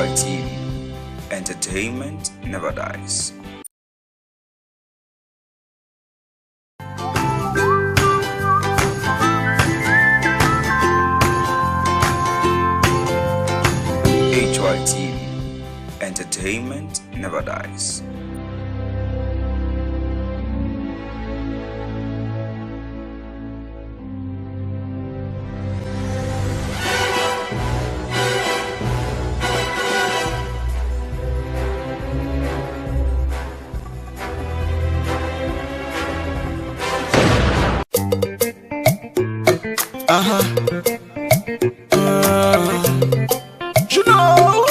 HYT, entertainment never dies. HYT, entertainment never dies. You know,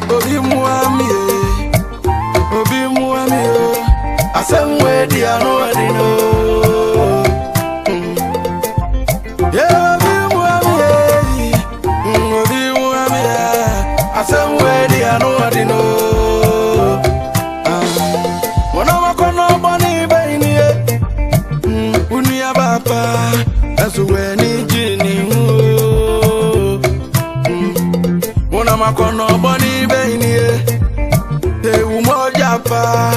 Obi Muami, I said where the I know. Yeah, Obi Muami, I said where the I know. When I'm a corner bunny, baby, Unia Bapa, that's when Makono boni beni e umo japa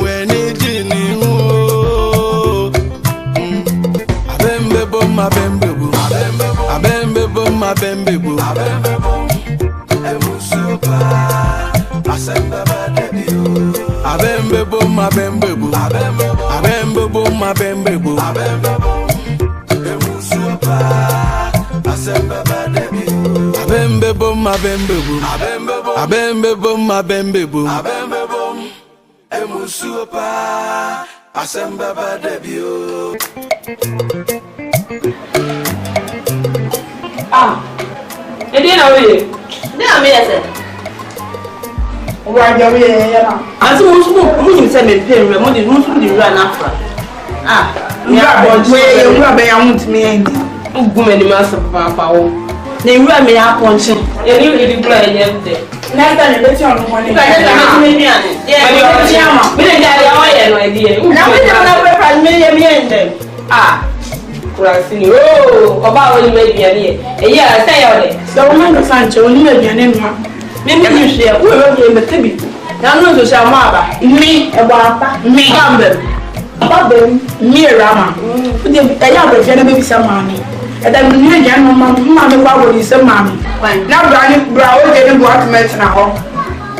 weni jini o Aben Be Bom emusupa asemba badebio Aben Be Bom emusupa asemba badebio Aben Be Bom emusupa asemba badebio Edina we. Na me yese. Wa jawe ya na. Anti mo se me pe re mo di run afra. Ya bo we ye wura be ya huntimi endi. Ugume ni ma so papa wo. Na wura me ya ponche. Ye ni edi kura ye nte. Na ta ne beti onu mo ni. Ka ne ta me ni ane. Ye ti ama. Me le ya wa ye no edi ye. Na me na we pa me ye mi ende. Kurasini oba woni mediane e ya say ode so woman do sanche woni mediane nwa me me hwe wo we me tebi na no so sha ma aba mi e bo apa mi gambe aba mi rama udi e ya be jene be bisa mami e da mi ni jan no ma me kwa wo ni se mami na bra ni bra o je ni bo atmet na ho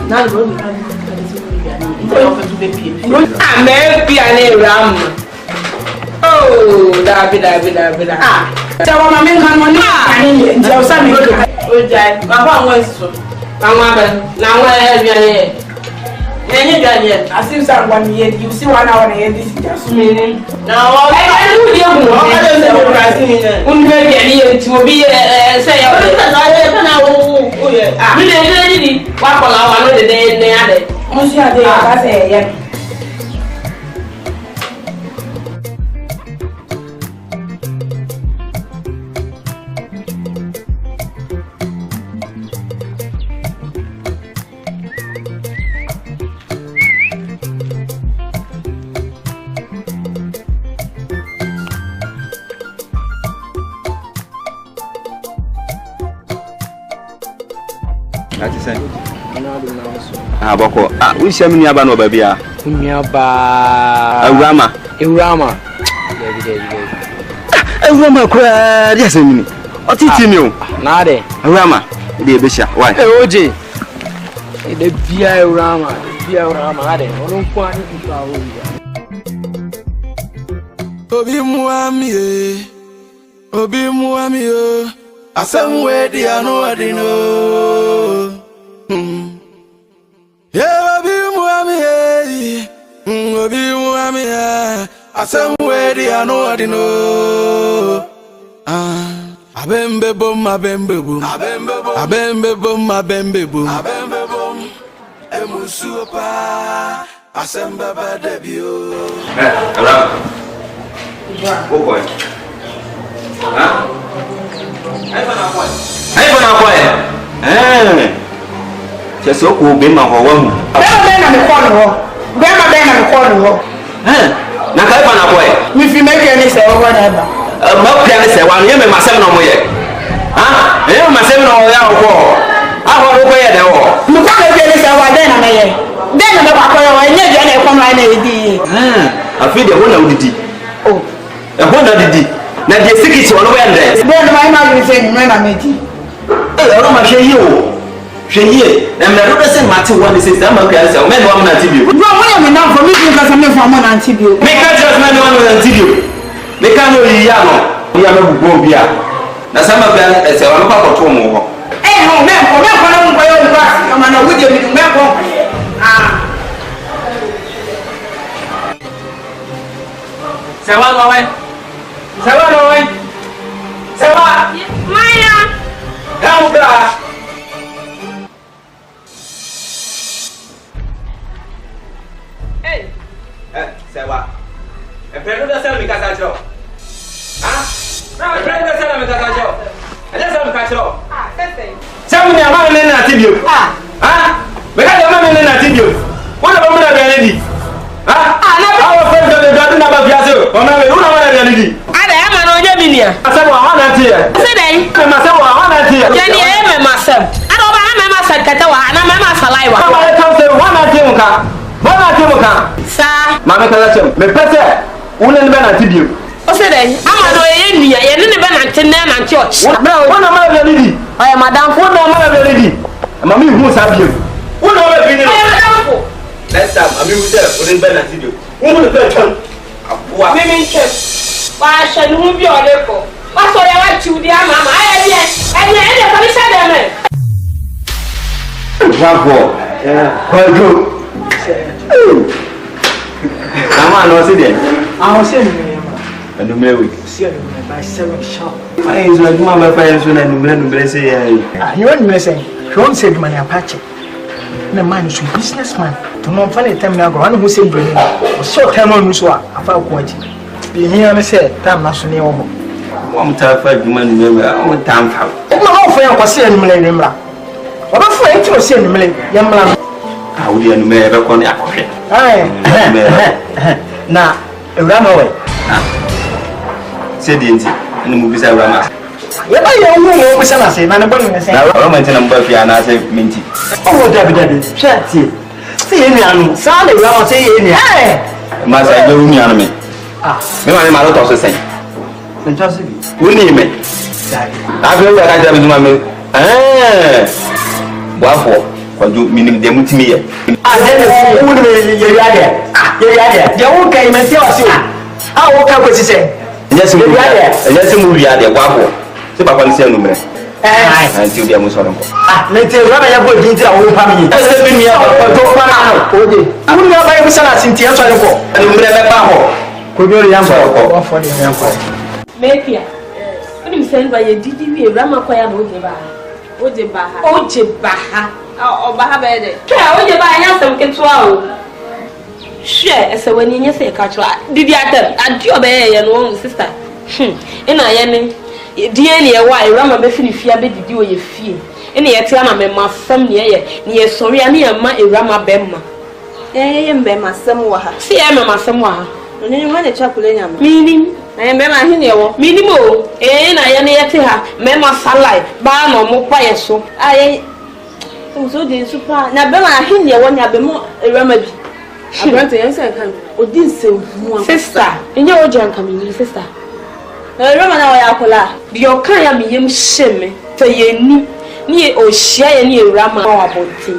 na go ni me piane rama Dabi. Tawa mami kan mo ni ani nje o sa mi ko. O jai. Baba won so. Àwọn abe na àwọn aduane. Enye aduane. Asim sa gwa mi ye di si wa na wona ye di si ja so mi ni. Na wo e du di egun. O ka do se mo ra si mi na. Un be bi ani ye ti obi se ya. O ta na ye ta na o ye. Mi le ni wa ko la wa no de ne ade. Mo si ade ya ka se ye. Boko we share me aba no ba bia mi aba Eurama kwa dia semini otiti mi o na de Eurama de be sha why oje de bia Eurama ade onu kwa ni kwa o ya Obi Muami asem we di anu adino Yeah, Obi Muami asem we di anu adino Aben Be Bom emusupa asemba badebio Abraham boy Ai bana kwa Just so cool, be my home. Na kai fa na boy. If you make any say whatever. Ma plan say one, you me myself no more. Ah, you myself no ya go. ye. Then the bakoya wa nye dia na e kono na edi. Afi de wona udidi. Oh. E wona didi. Na de sikiti wono we ndre. Then my man will say me na meji. Oro ma hwe yi o. Hwe yi. Na me do se mate one say say ma kwa say o me no am na tibio. Bro, when you na for me because me for am na tibio. Me ka just me no am na tibio. Me ka no yi ya no. Ya me bugo bia. Na sama kwa say wono pa ko to mo ho. No, me ko na mo yo ngwa. Kama na wuje mi me ko. Sewa no we. Sewa no we. Sewa. Maya. Dauda. Hey. Sewa. E prendo da sala mi casa cho. Ah? Na e prendo da sala mi casa cho. Ele sala mi casa cho. Sese. Samu ni ama me na tibio. Me ka ama me na tibio. Wona ba me na be ready. Na ba friend do na ba fiase. O na me una ma na ready. Ada ya ma no onye bi nia. Asabu awa na tie. Se dai. Me masabu awa na tie. Je ni e me masam. Ada ba ha me masam kata wa na me masalai wa. Ba e kan se wa na tie muka. Ba na tie muka. Sa. Ma me kala chem. Me pese. Una ni be na tibio. O se dai. Ama no ye nia. Ye ne be na nte na church. Bro, wona ma be ready. Oya madam fo Wona ma be ready. Ma mi hu sa bio. Wona ma be ready. Oya madam fo. Next time, I mean, we tell you, we didn't video. Who will the turn? Women church. Why shall you be on the call? What's all I want to do, Mamma? I am Bravo. Quite good. Come on, what's it then? I was saying, and the Mary. see you by 7 sharp. I ain't like my parents when I do say, You want me saying, you won't say money Apache. The man is a businessman. To no funny time now, one who say, so time on Muswa, I found quality. Be here and say, time not so near home. One time, 5 money, one time. No, for your saying, Millennium. What a friend to say, young man. How do you never con Aye, now, a ram away. Said the and the movies are Rama. Yeah, I know what I say, man. Now, Roman and Buffy and I say, Minty. Oh, Debbie, chat it. See me, I'm sorry, I'll say, hey, Must I do me on me? Me, my lot also say. Fantastic. We need me. I feel like I have my Wherefore, what do meaning they would me? I didn't know you're there. You won't came and tell us. I woke up with you say, Yes, we are there. Yes, we are there. Wherefore, so Papa said, until they are most of them. Let's say, Rabbi, I will into our family. Let's me up or go for now. I will not buy a salad in Tia for. And we never power. Could you remember for the young Make ya. When you send by a DDB, Rama Koya Ojebaha. Oh, Bahabed. Ojebaha, some can swallow. Share as a when you say catch. Did you at your bay and one sister? And I am. Dear, why Rama Beffini fear be the do you feel? Any Atiana memma some near sorry, I near my Rama Bemma. I am Bemma somewhere. See, I am somewhere. And then you want a chapel in meaning. I am Bemma Hinio, minimo. And I am near to her, Memma Salai, Barn or Mopaya so. I am so dear super. Now Bemma Hinio when you have more a remedy. I want to answer. Oh, this sister. In your junk coming, sister. Rama na ya kola bi o kan ya miyem hyeme fe yeni ni o hia ye ni Rama wa bonti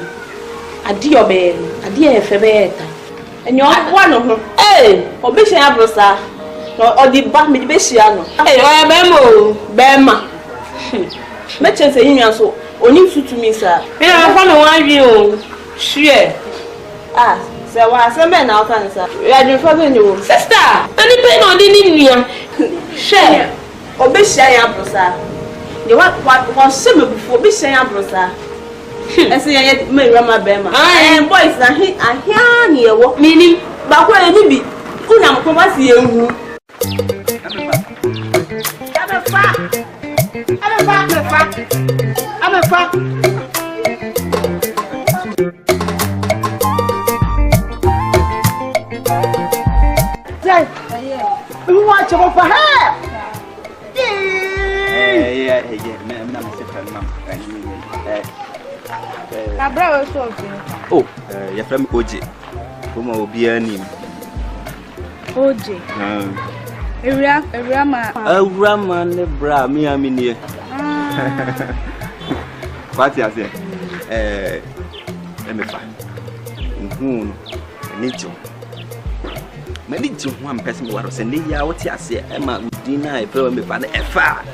ade obe ade e fe be eta enyo wa no ho obi hia abrosa no odi ba me be hia no o ya be ma me chense yinwa so oni tutu mi sa me na fa no wan wi o hwe se wa se me na o kan sa ya din fa be ni o sister ani pe no di ni nua share obeshia ya brosa de what some before obeshia ya brosa ese ya me Rama Bema boys na ahia na yewo meaning ba ko eni bi una mko ba si ewu amefa Jai we want to go for her. Yeah, Na bravo so obi. Oh, your friend Oje. Kuma obi ani. Oje. Ewura ne bra mi amini. What you say? Let me find. Need you. Many to one person who was sending you out here. Say, Emma, dinner, I feel me find a far.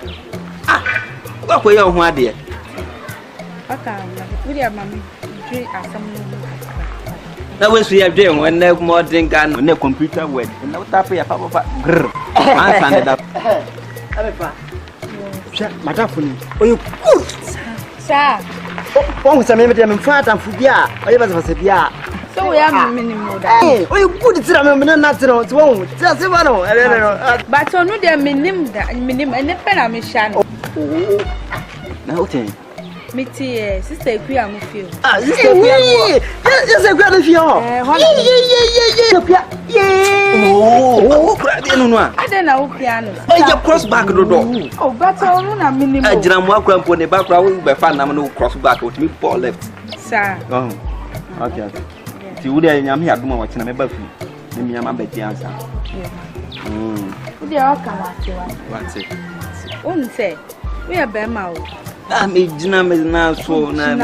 What were you, my dear? Okay, we are mammy. That was we are doing when no more drink and no computer word. No tap your papa. Grrr. I signed it up. Madam, oh, you good, sir. Oh, some of them in front of Fubia. I was a Bia. So we are minimum. Oh, you good, it's not wrong. Just one. But on no, they minimum and the pen I'm shan. Now, Mitty, sister, we are with you. Sister, yes, a great few. Oh, I don't know piano. Oh, you cross back the door. Oh, but on a minimum. I didn't walk up on the background by fan. I'm no cross back with me, Paul left. Sir. Oh, okay. If you would have here, I'm watching a buffy. Let me have a better answer. They all come at you. What's it? Won't say, we are Bema. I mean, Jinam is now so now.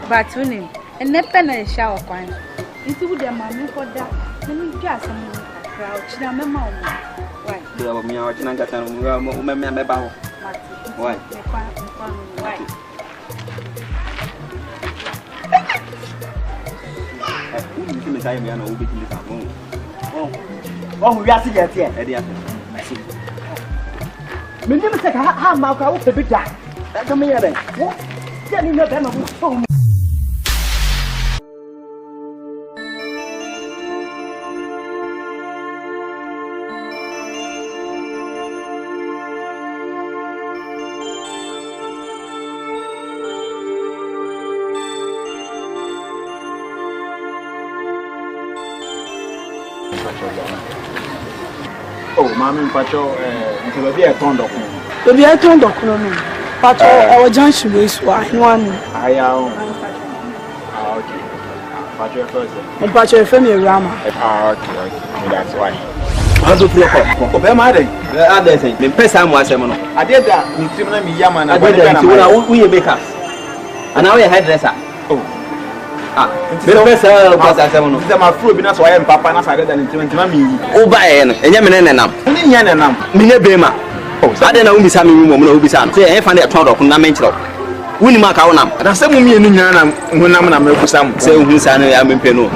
But winning, and the pen and shower coin. Into the mammy for that. Let me just a crouch. Now, Mamma. Why? You are me out and got a woman about. Why? Oh, we are sitting here. Me never said how Malcolm will be back. That's a mere. What? Tell me your demo. Oh, Mammy Pacho, until be a condo. Baby, I told Doctor, but our junction is one. I am. Okay. Pacho first. And Pacho family Rama. Okay, that's why. How do you feel? Obey my day. The other thing, the person was a mono. I did that. You see, me Yaman. I did that. We make us. And now we are hairdresser. Oh. The person was a seven. My fruit, because I am Papa, and I said that in 20 minutes. Oh, by and Yaman. Minabema. Oh, I don't know Miss Sammy woman will be some. Say, I find a town of Namancho. Winnie Macaonam. And I said, me and Yana when I'm a some say who's an Amen Peno.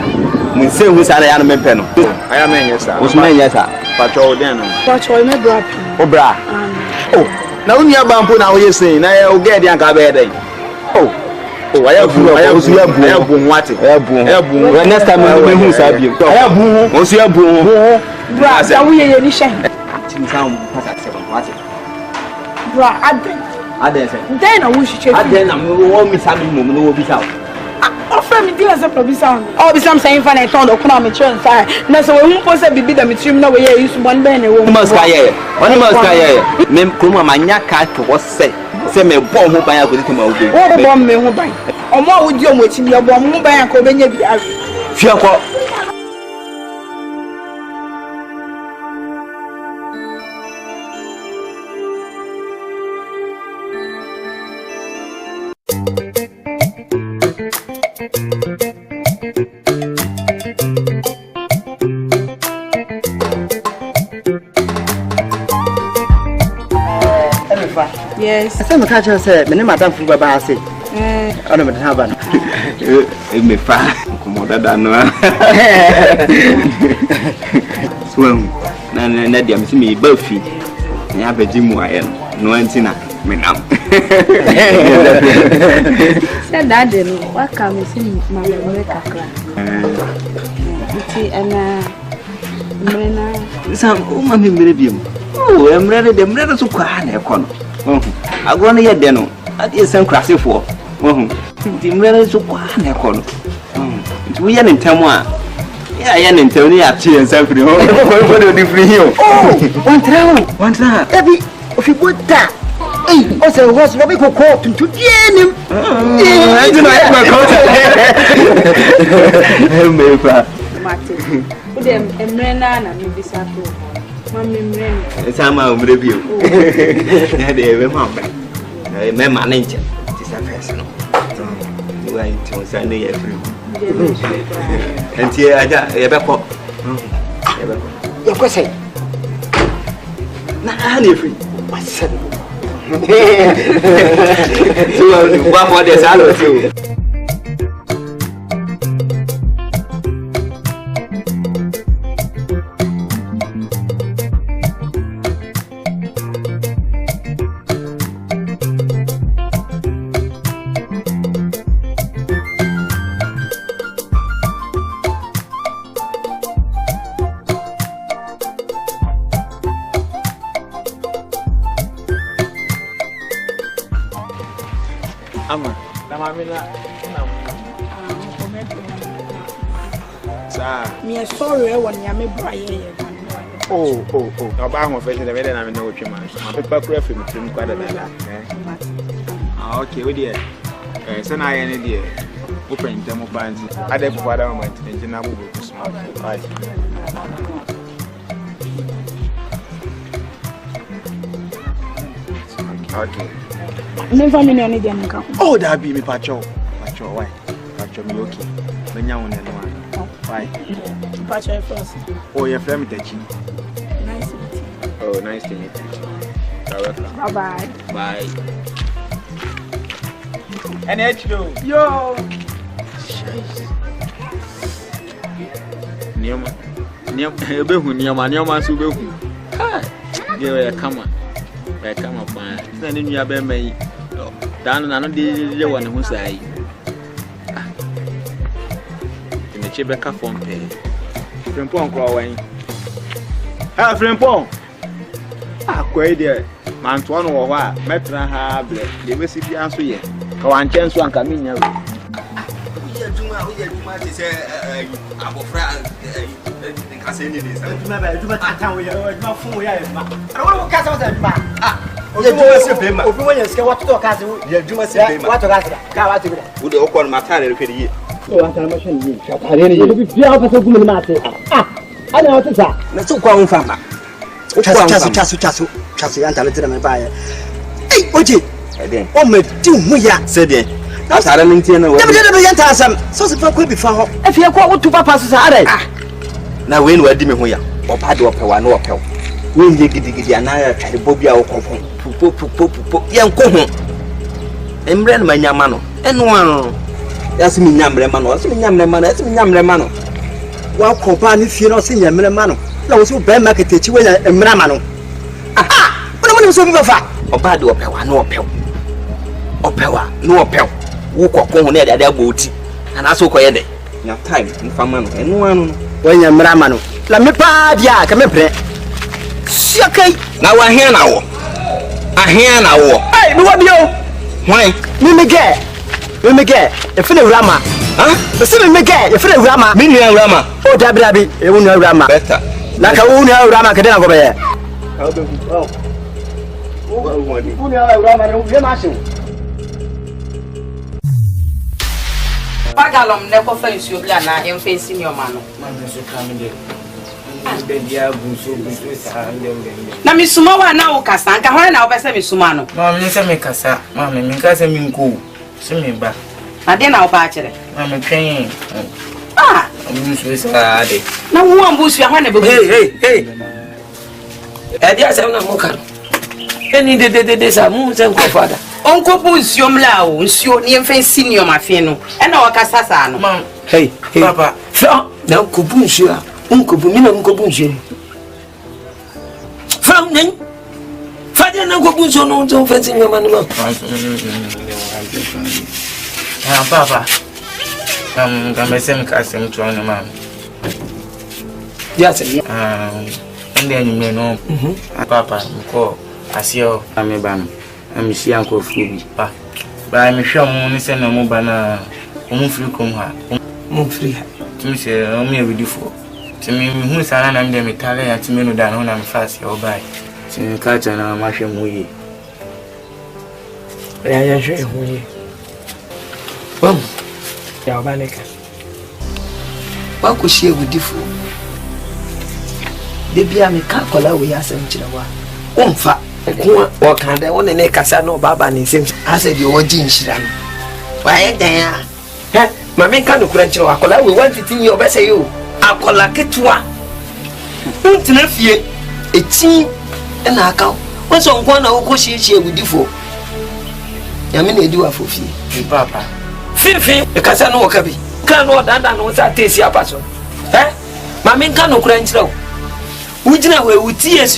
We say who's an Amen Peno. I am a yes, sir. Was my yes, sir. Patrol then. Patrol, my bra. Oh, bra. Oh, now when you're bamboo now, you're saying, I'll get the Ancabe. Oh, I have what? Next time I will be I have boom. What's your boom? Brass, are we any shame? Then I wish you then I'm going to miss having moment will be out. Offer me dealers of Proby Sound. All be some saying funny town of Kunami Churn fire. Now, so we won't post a bit of material no way. You used one band. One must die. One must die. Mem Kuma Maniaca was said. Say me bomb who buy a good tomorrow. Oh, bomb me who buy. Or more would you watching your bomb who buy a convenient. Fiaco. Yes. Some catcher said, Madame Fuba say, I don't have it. Me fa, comoda da no. Swim. Na dia me Buffy. Ni abeji mu aye no antina me nam. Said that then what can we see my kakra. Sam o ma me mere biem. Oh, emre de emre so kwa na e kono. Agro no ye de no. Ade san krase fo. Ti mre so kwa na e kono. Ti we ye ne ntam a. Ya ye ne ntam ni ya tie ensa firi ho. Ko de free here. Oh, one tra. Ebi, if you put that. o se horse no be kokko tuntu bienim Enti na e ma ko. Me pa. Mate. O dem emre na me bisa to. Ma me emre. Esa ma omre bi o. Na de be ma ba. Me ma na nche. Ti sa fes no. Wa nti o sa ne ya free. Enti aja ye be ko. Ye be ko. Ye ko say. Na na free. Wasa. So wa mo de sa lo ti o. Ama, na mami na. Sa. Me sorry won ya me bra ye. Oh. Na ba ho fe de na me na wotwe man. Ma pepa kura fe mutrim kwa da. Ah, okay, we there. Se na ye ne there. Open them up and ade for that moment engine na bubu smart. Right. Okay. Never me any dem nka. Oh, that be me pacho. Why? Pacho me okay. Menya won no one. Why? Pacho first. Oh, your friend Tachi. Nice to meet you. Oh, nice to meet you. Bye. Bye. And HO. Yo. Nioma ebehu nioma so behu. Ah. Ye kama. Be kama pa. Na ne nua be mai. Dan na no de won ho sai. Ah. Ni chebe ka fon pe. Frimpon kro wan. Ah, frimpon. Ah, kwai de. Man to no wo ho a metra ha ble. De we si bia so ye. Ka wan chen so anka minya we. Ujuma ti se abofra nka se ni nisa. Ujuma tatan we ujuma fun we ya ma. Ara wo ka sa ujuma. Ujuma se be ma. Obi wo yenske wa to ka se Ya ujuma se be ma. wa to ka se ka wa to bi. Ude okon matare re feri ye. O antara ma shan yi. Ka tare ne ye bi bia ka so gumu ma te. Ah. Ana wa tsa. Na so kwa unfa ma. Chasu antara tira me ba ye. Eh, oje. Eden. O me ti hu ya. Se den. Atare ni ntie na we. Debe yan ta asam. So se fa ko bi fa ho. E fi ko wutu papa so sa are. Ah. Na we ni wadi me ho ya. Opa de opewa na opew. We ye gidigidi anaya kare bobia wo konfon. Pupo. Ye nko ho. Emre na manyama no. Eno an. Yasimi nyamre ma no. Yasimi nyamre ma no. Wa ko ba ni fie no se nyamre ma no. Na wo so be market echi we emra ma no. Ah. Mo so bi ba fa. Opa de opewa na opew. Opewa na opew. Wo kokko ho na de agboti. Ana so koye de. Nya time mfama no. Eno anu no. Wa nyamra ma no. La me pa dia ka me pre. Siakai. Na wa hia na wo. Ahia na wo. Hey, me wa bio. Hwan? Me ge. E fene urama. Ha? Se me ge, e fene urama. Mi nua urama. O dabi, e wu nua urama. Better. Na ka wu nua urama ka de na go be ye. How do you? Oh. Wu nua urama no we ma se. Pagalom ne ko fa nsuo bla na emfa nsi o ma no. Na mi suma wa na wo kasa nka hwan na wo pese mi suma no. Ma me se me kasa, ma me kasa mi nko. Se me ba. Na de na wo pa kire. Ma me twen. Ah, Mi so sa de. na wo ambu su hwan na be. Hey. E dia se na mo kan. Eni de sa mu se nko fada. Onko bu nsuo mla o, nsuo ni emfa nsi o ma fe no. E na wo kasa sa no. Ma, Hey. papa. Fra, na ko bu nsuo a. Unko bu mi na unko bu nsuo. Fra nen. Fade na ko bu nsuo no to fa nsi nyama no ma. Ah, papa. Kamesem kasem to no ma. Yes. Ende ni me no. Papa, ko asio amebam. Amisi anko fubi. Ba mi hwa mu ni se na mu ba na mu firi kom ha. Mo free. Timi se o me ebidifo. Timi hu sana na mde metale ya timi no da no na mfasi o bai. Timi kacha na mahwe mu yi. ya hwe ho ye bam ya obaneka wa ko hie wudifo de bia me ka kola we asem kire wa umfa ko o kan de won ne kasa no baba ne nsem ase de o ji nhira no wa ye dan a ma me ka no kura kire wa kola we 115 ye obese yo akola ketwa untina fie echi na aka won so nko na wo ko hie wudifo ya me na edi wa fofi papa fifi e kasa no ka bi kan no danda no sa tesi apaso ma me ka no kura kire wo ujina we wuti